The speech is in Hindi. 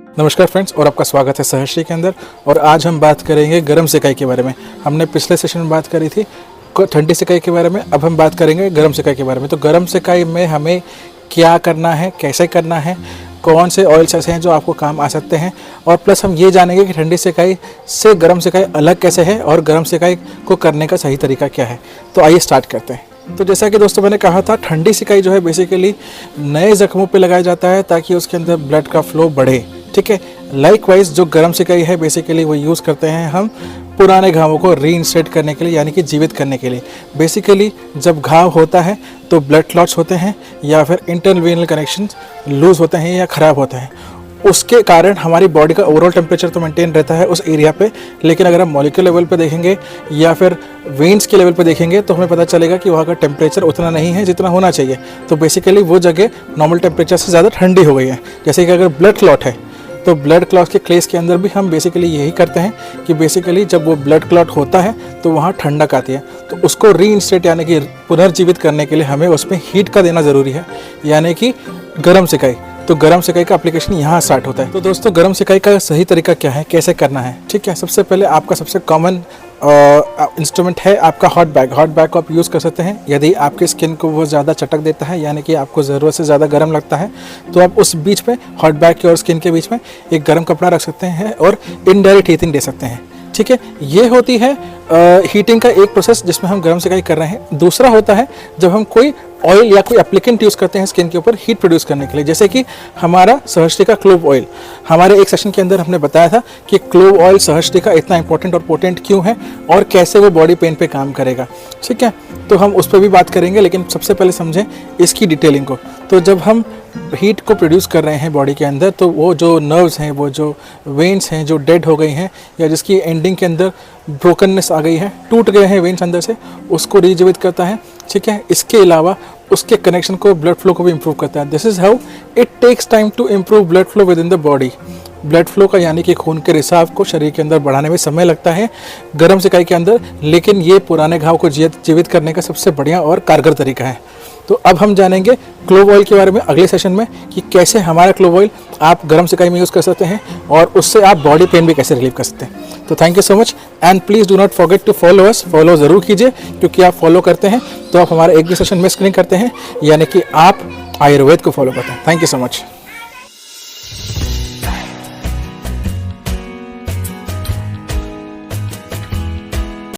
नमस्कार फ्रेंड्स, और आपका स्वागत है सहर्षि के अंदर। और आज हम बात करेंगे गर्म सिकाई के बारे में। हमने पिछले सेशन में बात करी थी ठंडी सिकाई के बारे में, अब हम बात करेंगे गर्म सिकाई के बारे में। तो गर्म सिकाई में हमें क्या करना है, कैसे करना है, कौन से ऑयल्स ऐसे हैं जो आपको काम आ सकते हैं, और प्लस हम ये जानेंगे कि ठंडी सिकाई से गर्म सिकाई अलग कैसे है और गर्म सिकाई को करने का सही तरीका क्या है। तो आइए स्टार्ट करते हैं। तो जैसा कि दोस्तों मैंने कहा था, ठंडी सिकाई जो है बेसिकली नए जख्मों पे लगाया जाता है ताकि उसके अंदर ब्लड का फ्लो बढ़े, ठीक है। लाइकवाइज जो गर्म सिकाई है बेसिकली वो यूज़ करते हैं हम पुराने घावों को रीइंस्टेट करने के लिए, यानी कि जीवित करने के लिए। बेसिकली जब घाव होता है तो ब्लड क्लॉट्स होते हैं या फिर इंटरनल वेनल कनेक्शंस लूज़ होते हैं या ख़राब होते हैं। उसके कारण हमारी बॉडी का ओवरऑल टेम्परेचर तो मेंटेन रहता है उस एरिया पे, लेकिन अगर हम मॉलिक्यूलर लेवल पे देखेंगे या फिर वेन्स के लेवल पे देखेंगे तो हमें पता चलेगा कि वहाँ का टेम्परेचर उतना नहीं है जितना होना चाहिए। तो बेसिकली वो जगह नॉर्मल टेम्परेचर से ज़्यादा ठंडी हो गई है। जैसे कि अगर ब्लड क्लॉट है तो ब्लड क्लॉट के केस के अंदर भी हम बेसिकली यही करते हैं कि बेसिकली जब वो ब्लड क्लॉट होता है तो वहाँ ठंडक आती है, तो उसको रीइंस्टेट यानी कि पुनर्जीवित करने के लिए हमें उसमें हीट का देना ज़रूरी है, यानी कि गर्म सिकाई। तो गर्म सिकाई का एप्लीकेशन यहाँ स्टार्ट होता है। तो दोस्तों गर्म सिकाई का सही तरीका क्या है, कैसे करना है, ठीक है। सबसे पहले आपका सबसे कॉमन इंस्ट्रूमेंट है आपका हॉट बैग। हॉट बैग को आप यूज़ कर सकते हैं यदि आपके स्किन को वो ज़्यादा चटक देता है, यानी कि आपको ज़रूरत से ज़्यादा गर्म लगता है, तो आप उस बीच में हॉट बैग के और स्किन के बीच में एक गर्म कपड़ा रख सकते हैं और इनडायरेक्ट हीटिंग दे सकते हैं, ठीक है। ये होती है हीटिंग का एक प्रोसेस जिसमें हम गर्म सिकाई कर रहे हैं। दूसरा होता है जब हम कोई ऑयल या कोई एप्लीकेंट यूज़ करते हैं स्किन के ऊपर हीट प्रोड्यूस करने के लिए, जैसे कि हमारा सहर्षि का क्लोव ऑयल। हमारे एक सेशन के अंदर हमने बताया था कि क्लोव ऑयल सहर्षि का इतना इंपॉर्टेंट और पोटेंट क्यों है और कैसे वो बॉडी पेन पे काम करेगा, ठीक है। तो हम उस पर भी बात करेंगे, लेकिन सबसे पहले समझें इसकी डिटेलिंग को। तो जब हम हीट को प्रोड्यूस कर रहे हैं बॉडी के अंदर, तो वो जो नर्व्स हैं, वो जो वेन्स हैं जो डेड हो गई हैं या जिसकी एंडिंग के अंदर ब्रोकननेस आ गई है, टूट गए हैं वेन्स अंदर से, उसको रिजीवित करता है, ठीक है। इसके अलावा उसके कनेक्शन को, ब्लड फ्लो को भी इम्प्रूव करता है। This is how it takes time to improve blood flow within the body. Blood flow का यानी कि खून के रिसाव को शरीर के अंदर बढ़ाने में समय लगता है गर्म सिकाई के अंदर, लेकिन ये पुराने घाव को जीवित करने का सबसे बढ़िया और कारगर तरीका है। तो अब हम जानेंगे क्लोव ऑयल के बारे में अगले सेशन में कि कैसे हमारा क्लोव ऑयल आप गर्म सिकाई में यूज़ कर सकते हैं और उससे आप बॉडी पेन भी कैसे रिलीव कर सकते हैं। तो thank you so much, and please do not forget to follow us. Follow ज़रूर कीजिए, क्योंकि आप फॉलो करते हैं तो आप हमारा एक भी सेशन मिस नहीं करते हैं, यानी कि आप आयुर्वेद को फॉलो करते हैं। Thank you so much.